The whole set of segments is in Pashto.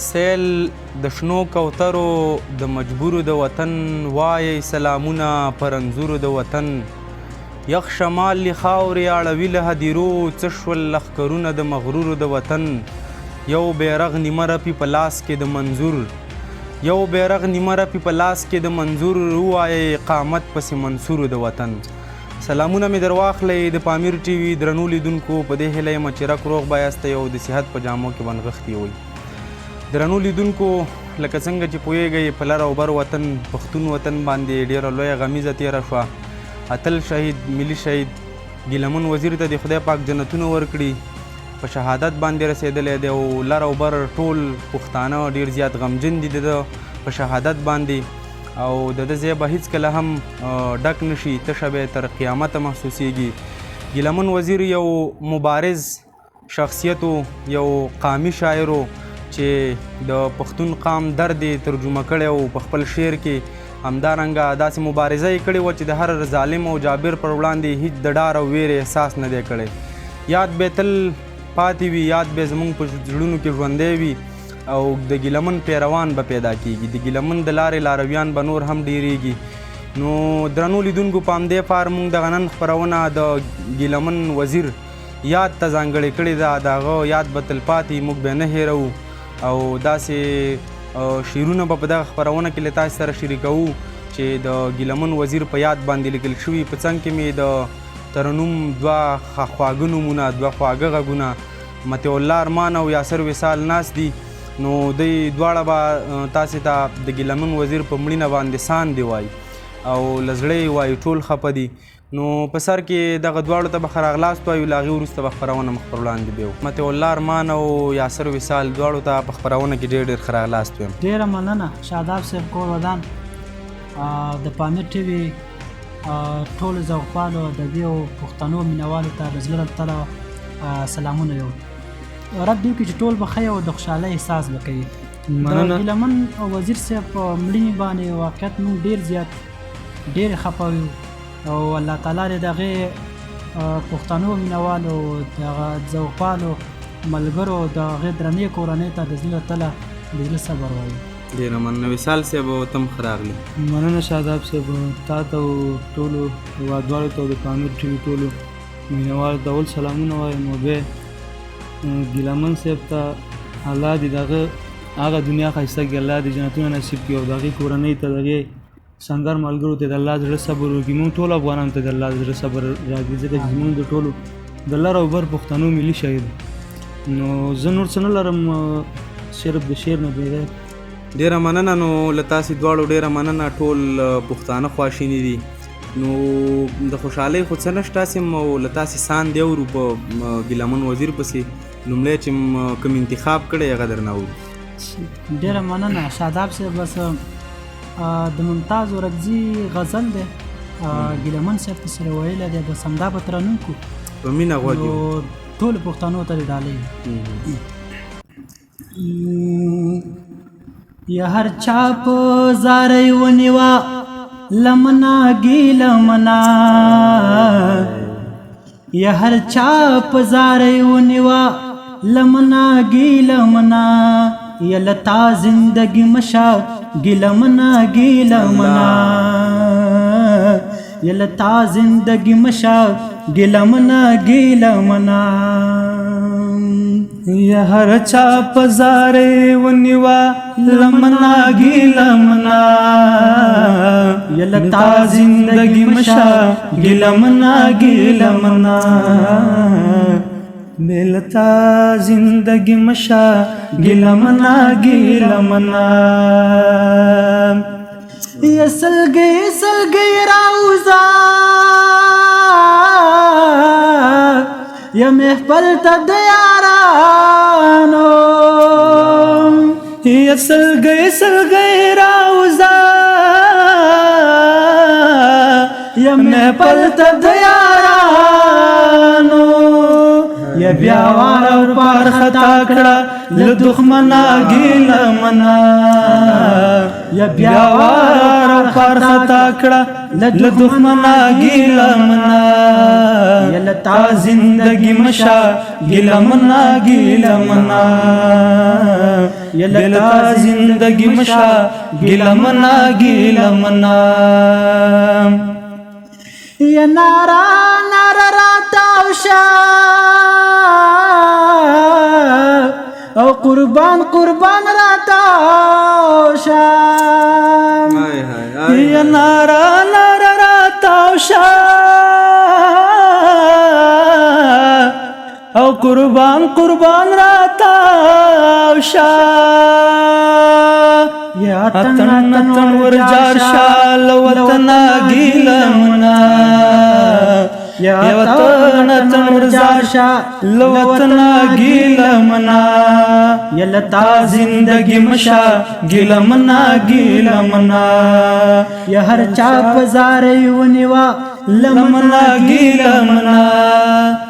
سیل د شنو کوترو د مجبورو د وطن وایي سلامونه پر انځورو د وطن یخ شمال لی خاورې اړوي له هدیرو څه شول لښکرونه د مغرورو د وطن یو بیرغ نیمه رپي په لاس کې د منظور یو بیرغ نیمه رپي په لاس کې د منظور ووایي اقامت پسې منصورو د وطن سلامونه مې در واخلئ د پامیر ټي وي درنو لیدونکو په دې هیله یم چې رک روغ به یاستئ او د صحت په جامو کې بنغښتي وئ درنو لیدونکو لکه څنګه چې پوهیږئ په لر او بر وطن پښتون وطن باندې ډیره لویه غمیزه تیره شوه اتل شهید ملي شهید ګیلمن وزیر ته د خدای پاک جنتونه ورکړي په شهادت باندې رسېدلی دی او لر او بر ټول پښتانه ډیر زیات غمجن دي د په شهادت باندې او د ده ځای به هیڅکله هم ډک نشي تشه به تر قیامته محسوسیږي ګیلمن وزیر یو مبارز شخصیت یو قامي شاعر چې د پښتون قام درد یې ترجمه کړی او په خپل شعر کې همدارنګه داسې مبارزه یې کړې وه چې د هر ظالم او جابر پر وړاندې هیڅ د ډار او ویرې احساس نه دی کړی یاد به تل پاتې وي یاد به زموږ په زړونو کې ژوندی وي او د ګیلمن پیروان به پیدا کیږي د ګیلمن د لارې لارویان به نور هم ډیریږي نو درنو لیدونکو په همدې پار موږ دغه نن خپرونه د ګیلمن وزیر یاد ته ځانګړې کړې ده د هغه یاد به تلپاتې موږ به نه هیروو او داسې شعرونه به په دغه خپرونه کې له تاسو سره شریکوو چې د ګیلمن وزیر په یاد باندې لیکل شوي په څنګ کې مې د ترنم دوه خواږه نومونه دوه خواږه غږونه مطیع الله ارمان او یاسر وصال ناست دي نو دوی دواړه به تاسې ته د ګیلمن وزیر په مړینه باندې سان دی وایي او له زړه یې وایي ټول خفه دي نو په سر کې دغه دواړو ته به ښه راغلاست وایو له هغې وروسته به خپرونه مخ پر وړاندې بیو مطیع الله ارمان او یاسر وصال دواړو ته په خپرونه کې ډېر ښه راغلاست ویم ډېره مننه شاداب صاحب کور ودان د پامیر ټي وي ټولو ذوقپالو ادبي او پښتنو مینوالو ته د زړه له تله سلامونه یو رب دې وکړي چې ټول به ښه او د خوشحالۍ احساس به کوي د ګیلمن وزیر صاحب په مړینې باندې واقعیت موږ ډېر زیات ډېر خفه یو او الله تعالی دې د هغې پښتنو مینوالو دغه ذوقپالو ملګرو د هغې درنې کورنۍ ته د زړه تله د زړه صبر وایي ډېره مننه وصال صاحب او ته هم ښه راغلې مننه شاداب صاحب تا ته او ټولو هېوادوالو ته او د پامیر ټي وي ټولو مینوالو ته اول سلامونه وایم او بیا ګیلمن صاحب ته الله دې د هغه هغه دنیا ښایسته کړي الله دې جنتونه نصیب کړي او د هغې کورنۍ ته د هغې سنګر ملګرو ته د الله زړه صبر وکړي موږ ټول افغانانو ته د الله زړه صبر راکړي ځکه چې زموږ د ټولو د لر او بر پښتنو ملي شاعر نو زه نور څه نه لرم صرف د شعر نه بغیر ډېره مننه نو له تاسې دواړو ډېره مننه ټول پښتانه خواشیني دي نو د خوشحالۍ خو څه نشته هسې او له تاسې سان دی اورو په ګیلمن وزیر پسې لومړی چې کوم انتخاب کړی هغه درنه اورو ډېره مننه شاداب صاحب بس د ممتاز ورکزي غزل دی ګیلمن صاحب ته سره ویلی دی بس همدا به ترنم کړو په مینه غوږ نو ټولو پښتنو ته دې ډالۍ یا هر چا په زارۍ ونیوه لمنا ګیلمنا یا هر چا په زارۍ ونیوه لمنا ګیلمنا یا لتا زندگی مشا ګیلمنا ګیلمنا یا لتا زندگی مشا ګیلمنا ګیلمنا یا هر چا په زارۍ ونیوه لمنا ګیلمنا یا لتا زندگی مشا ګیلمنا ګیلمنا بلتا زندگی مشا ګیلمنا ګیلمنا یا سلګۍ سلګۍ راوځه یا محفل ته د یارانو یا سلګۍ سلګۍ راوځه یا محفل ته د یارانو یا بیا وار پار خطا کړه له دښمنا ګیلمنا یا بیا وار پار خطا کړه له دښمنا ګیلمنا یا لتا زندگی مشا ګیلمنا ګیلمنا بلتا زندگی مشا گیلمنا گیلمنا یا نارا نارا راتاو شا او قربان قربان راتاو شا یا نارا نارا راتاو شا او قربان قربان راتاو شا یا اتن ورجار شا لوطنا گیلمنا یا اتن ورجار شا لوطنا گیلمنا یلتا زندگی مشا گیلمنا گیلمنا یا هر چا پزاری ونیوا لمنا گیلمنا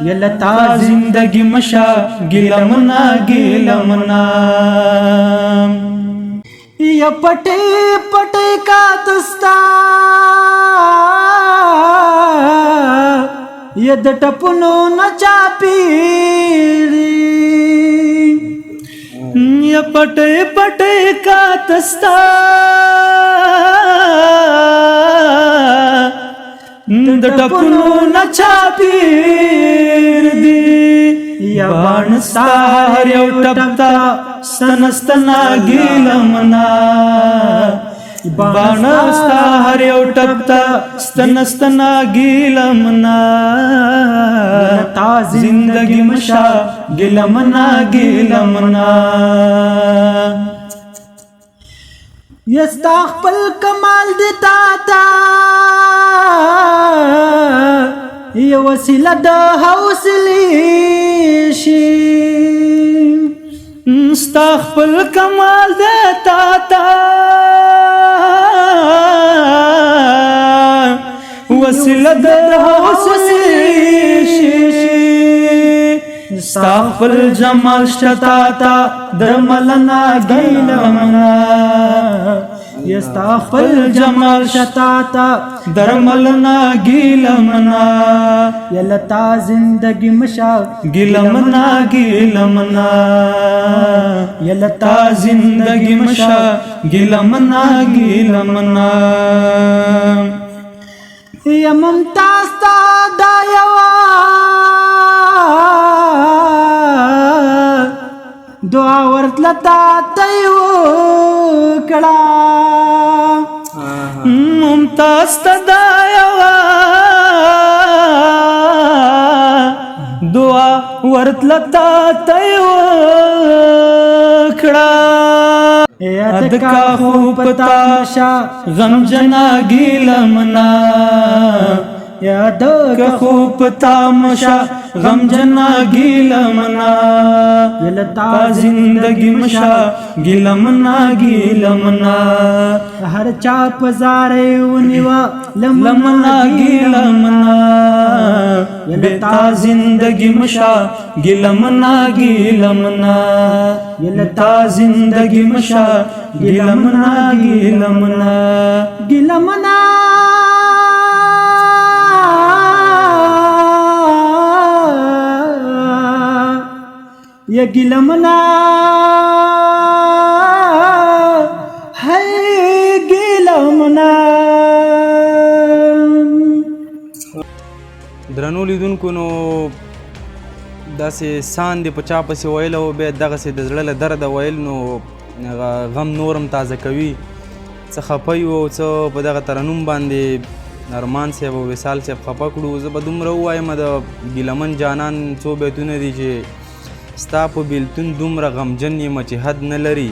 یلتا زندگی مشا گیلمنا گیلمنا یا پٹے پٹے کا دستا یا د ټپونو نچا پیری یا پٹے پٹے کا تستا د ټپونو نچا پیر دی یا بان سار یو ټپتا سنستنا گیلمنا بان سار یو ټپتا سنستنا گیلمنا زندگی مشا گیلمنا گیلمنا یستا خپل کمال دیتا تا یا وسیله د حوصلې شي ستا خپل کمال دیتا تا وسیله د حوصلې شي ستا خپل جمال شتا تا درملنا گیلمنا یستا خپل جمال شتا تا درملنا گیلمنا یلتا زندگی مشا گیلمنا گیلمنا یلتا زندگی مشا گیلمنا گیلمنا یا ممتاز تا دا یوا دعا ورتلتا تیو کڑا ممتاز تدا یوا دعا ورتلتا تیو کڑا ادکا خوب تاشا غم جنا گیلمنا یاد کا خوب تامشا غم جنا گیلمنا یلتا زندگی مشا گیلمنا گیلمنا ہر چا پزارے ونیوا لمنا گیلمنا بیتا زندگی مشا گیلمنا گیلمنا یلتا زندگی مشا گیلمنا گیلمنا گلمنا یا گلمنا ہے گلمنا درنو لیدونکو نو داسې سان دې په چا پسې ویل او بیا دغسې د زړه له درده ویل نو غم نورم تازه کوي څه خفه یو او څه په دغه ترنم باندې ارمان صاحب او وصال صاحب خفه کړو زه به دومره ووایم د ګیلمن جانان څو بیتونه دي چې ستا په بیلتون دومره غمجن یم چې حد نه لري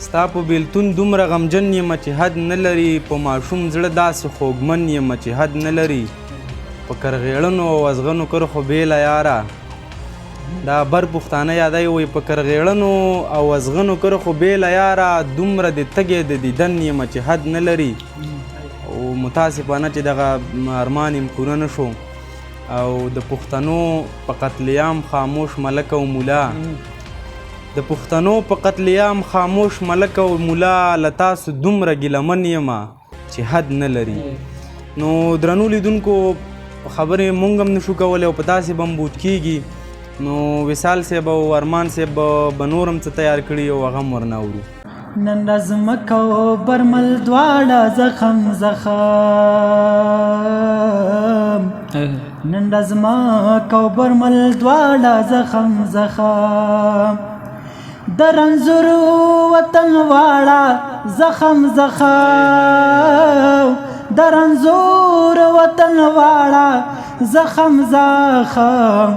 ستا په بیلتون دومره غمجن یم چې حد نه لري په ماشوم زړه داسې خوږمن یم چې حد نه لري په کرغېړنو او ازغنو کرخو بیله یاره دا بر پښتانه یادوي وایي په کرغېړنو او ازغنو کرخو بیله یاره دومره د تږې د دیدن یم چې حد نه لري او متاسفانه چې دغه ارمان یم پوره نه شو او د پښتنو په قتلیام خاموش ملک او مولا د پښتنو په قتلیام خاموش ملک او مولا له تاسو دومره ګیلمن یمه چې حد نه لري نو درنو لیدونکو خبرې مونږ هم نشو کولی او په تاسې به هم بوج کېږي نو وصال صاحب او ارمان صاحب به نور هم څه تیار کړي او هغه هم ورنه اورو. نن ځمکه او برمل دواړه زخم زخم نن ځمکه او برمل دواړه زخم زخم د رنځورو وطن واړه زخم زخم د رنځور وطن واړه زخم زخم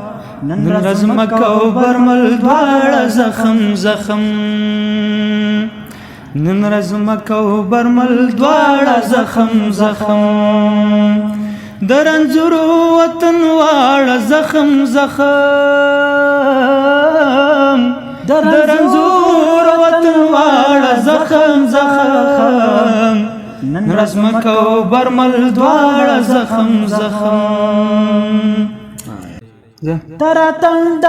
نن ځمکه او برمل دواړه زخم زخم نن ځمکه او برمل دواړه زخم زخم د رنځورو وطن واړه زخم زخم د رنځور وطن واړه زخم زخم نن ځمکه او برمل دواړه زخم زخم تر تند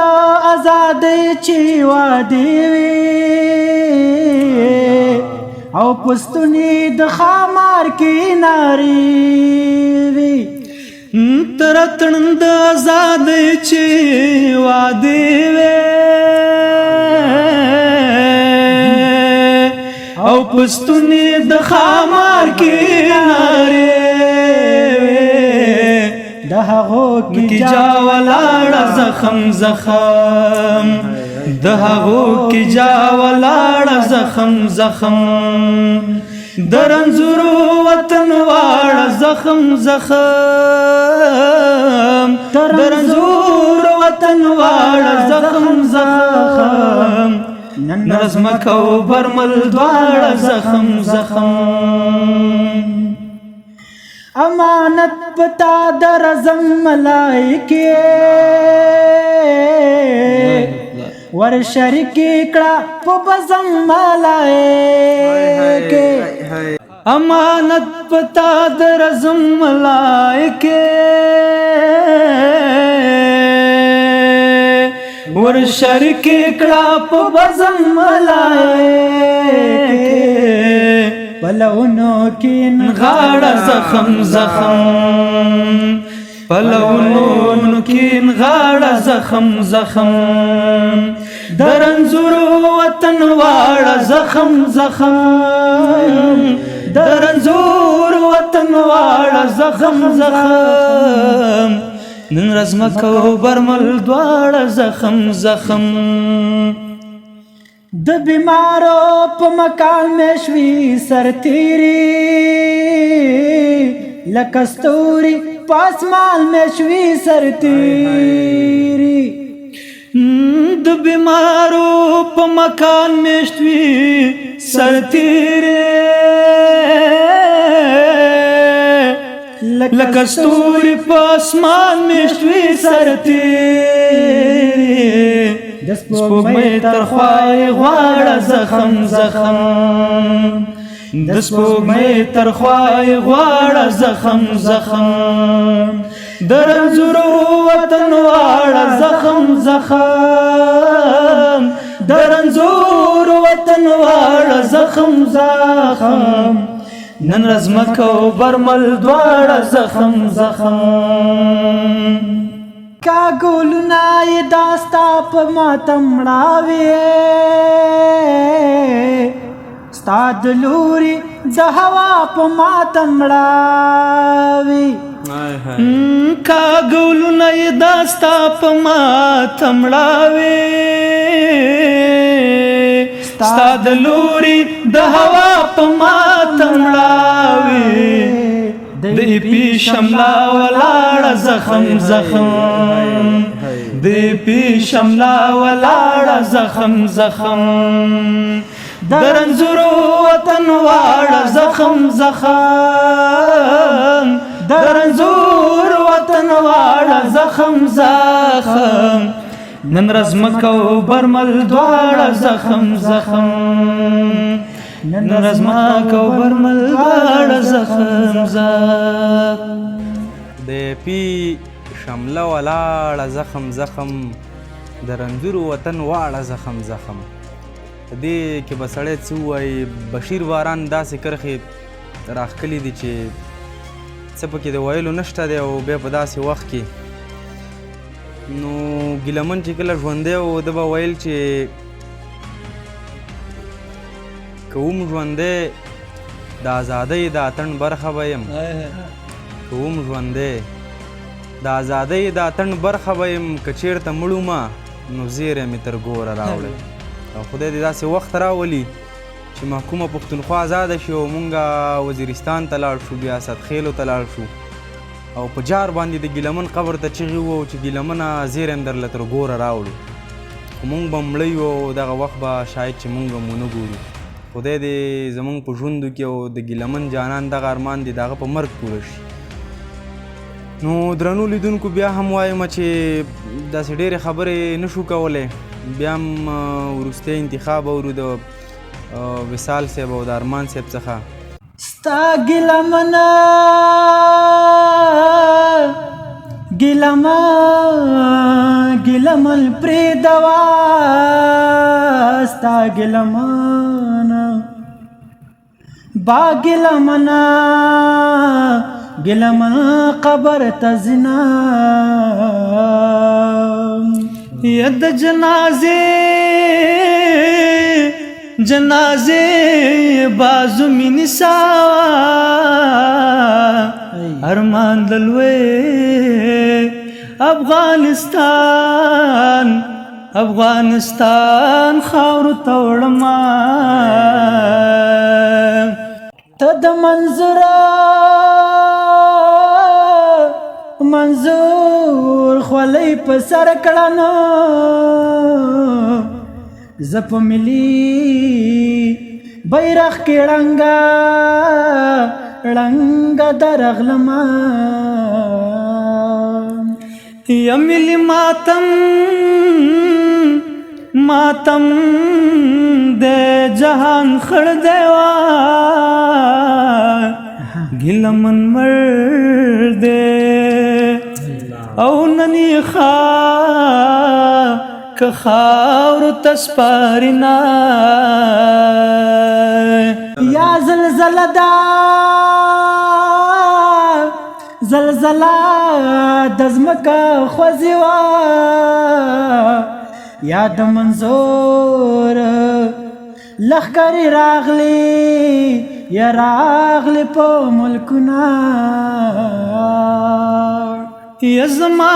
آزادۍ چې وادي وي او پستونی د خامار کې ناري وي تر تند آزادۍ چې وادي وي او پستونی د خامار کې ناري د هغو کې جا ولاړه زخم زخم د هغو کې جا ولاړه زخم زخم د رنځورو وطن واړه زخم زخم د رنځور وطن واړه زخم زخم نن ځمکه او برمل دواړه زخم زخم امانت پتا در زم ملائکه ور شریک کړه په بزم ملائکه امانت پتا در زم ملائکه ور شریک کړه په بزم ملائکه پلونو کین غاړه زخم زخم پلونو کین غاړه زخم زخم د رنځورو وطن واړه زخم زخم د رنځور وطن واړه زخم زخم نن ځمکه او برمل دواړه زخم زخم د بیمارو په مکان میں شوي سرتیری لکه ستوري په اسمان میں شوي سرتیری د بیمارو په مکان میں شوي سرتیری لکه ستوري په اسمان میں شوي سرتیری د سپوږمۍ تر خوای غواړه زخم زخم د سپوږمۍ تر خوای غواړه زخم زخم د رنځورو وطن واړه زخم زخم د رنځور وطن واړه زخم زخم نن ځمکه او برمل دواړه زخم زخم کا ګلونه یې داستا په ماتم مړاوي ستا د لوري د هوا په ماتم مړاوي کا ګلونه یې داستا په ماتم مړاوي ستا د لوري د هوا په ماتم مړاوي د پی شملا ولاړه زخم زخم د پی شملا ولاړه زخم زخم د رنځورو وطن واړه زخم زخم د رنځور وطن واړه زخم زخم نن ځمکه او برمل دواړه زخم زخم نن ځمکه او برمل دواړه زخم زخم د پی شمله ولاړه زخم زخم د رنځورو وطن واړه زخم زخم دې کې به سړی څه ووایي بشیر باران داسې کرښې راښکلي دي چې څه پکې د ویلو نشته دی او بیا په داسې وخت کې د پی شمله ولاړه زخم زخم د رنځورو وطن واړه زخم زخم نن ځمکه او برمل دواړه زخم زخم د پی شمله ولاړه زخم زخم د رنځورو وطن واړه زخم زخم نن ځمکه او برمل دواړه زخم زخم نو ګیلمن چې کله ژوندی و ده به ویل چې که وم ژوندی د ازادۍ د اتڼ برخه به یم که وم ژوندی د ازادۍ د اتڼ برخه به یم که چېرته مړ ومه نو زیری مې تر ګوره راوړی او خدای دې داسې وخت راولي چې محکومه پښتونخوا ازاده شي او مونږ وزیرستان ته لاړ شو بیا سدخیلو ته لاړ شو او په جار باندې د ګیلمن قبر ته چغې ووهو چې ګیلمنه زیری م درله تر ګوره راوړو خو مونږ به مړه یو او دغه وخت به شاید چې مونږ هم ونه ګورو خدای دې زمونږ په ژوندو کې او د ګیلمن جانان دغه ارمان دی د هغه په مرګ پوره شي نو درنو لیدونکو بیا هم وایم چې داسې ډېرې خبرې نشو کولی بیا هم وروستی انتخاب اورو د وصال صاحب او د ارمان صاحب څخه ستا ګیلمنه ګیلمن پرېږدوه ستا ګیلمنه با ګیلمن قبر ته ځینه ید جنازې بازو مې نیسه ارمان د لوی افغانستان خاورو ته وړمه ته د منظور خولۍ په سر کړه نو زه په ملي بیرغ کې ړنګه درغلمه یا ملي ماتم د جهان خړ دیوا ګیلمن مړ دی او ننی که خاورو ته سپارېنا یا زلزله د ځمکه خوځې وه یا د منظور لښکرې راغلي په ملکونه یا زما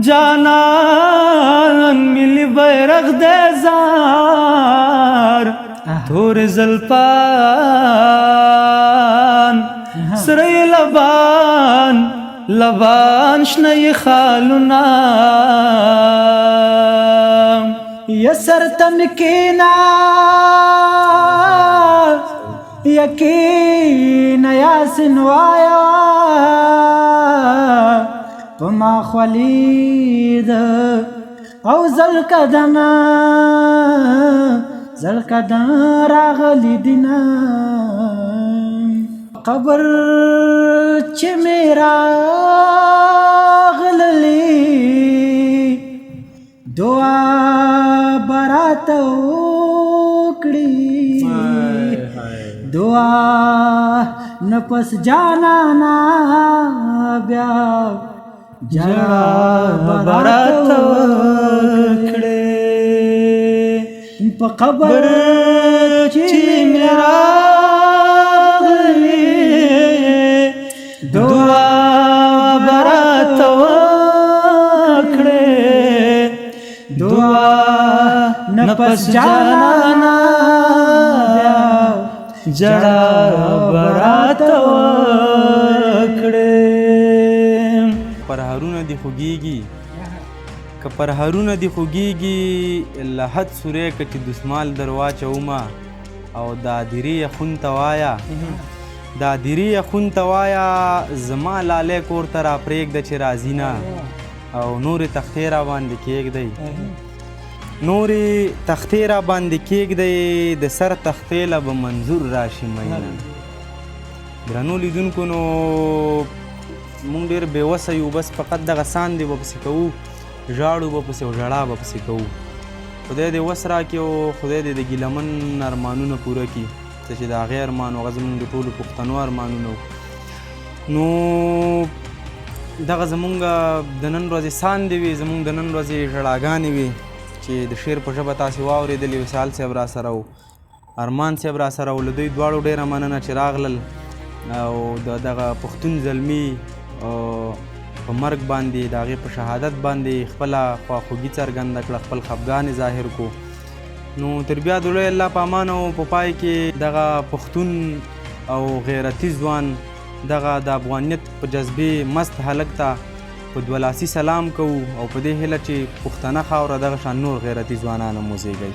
جانان ملي بیرغ د زار تور زلفان سرې لبان شنه خالونه یا سر ته مې کښېنه یقین یاسین وایه په ما خولید او زلکدن راغلی دینه قبر چې مې راغللی دعا به راته وکړي دعا نه پس جانانا بیا جړا به راته وکړي په قبر چې مې دعا برات وکړې دعا نفس جانانا جړا برات وکړې پرهرونه دي خوږیږي که پرهرونه دي خوږیږي لحد سوری که چې دسمال در واچومه او دا دیرې یخون ته وایه دا دیرې یخون ته وایه زما لالی کور ته را پرېږده چې راځي نه او نورې تختې را باندې کېږدئ د سر تختې له به منظور راشي مینه درنو لیدونکو نو مونږ ډېر بېوسه یو بس فقط دغه ساندې به پسې کوو ژاړو به پسې او ژړا به پسې کوو خدای دې وس راکړي او خدای دې د ګیلمن ارمانونه پوره کړي څه چې د هغې ارمان هغه زموږ د ټولو پښتنو ارمانونه نو دغه زمونږ د نن ورځې ساندې وي، زمونږ د نن ورځې ژړاګانې وي چې د شعر په ژبه تاسې واورېدلې. وصال صاحب را سره و، ارمان صاحب را سره و، له دوی دواړو ډېره مننه چې راغلل او د دغه پښتون زلمي په مرګ باندې د هغې په شهادت باندې خپله خواخوږي څرګنده کړه، خپل خفګان ظاهر کو. نو تر بیا د لوی الله په امان او په پای کې دغه پښتون او غیرتي ځوان دغه د افغانیت په جذبې مست هلک ته په دولاسي سلام کوو او په دې هیله چې پښتنه خاوره دغه شان نور غیرتي ځوانان هم وزیږوي.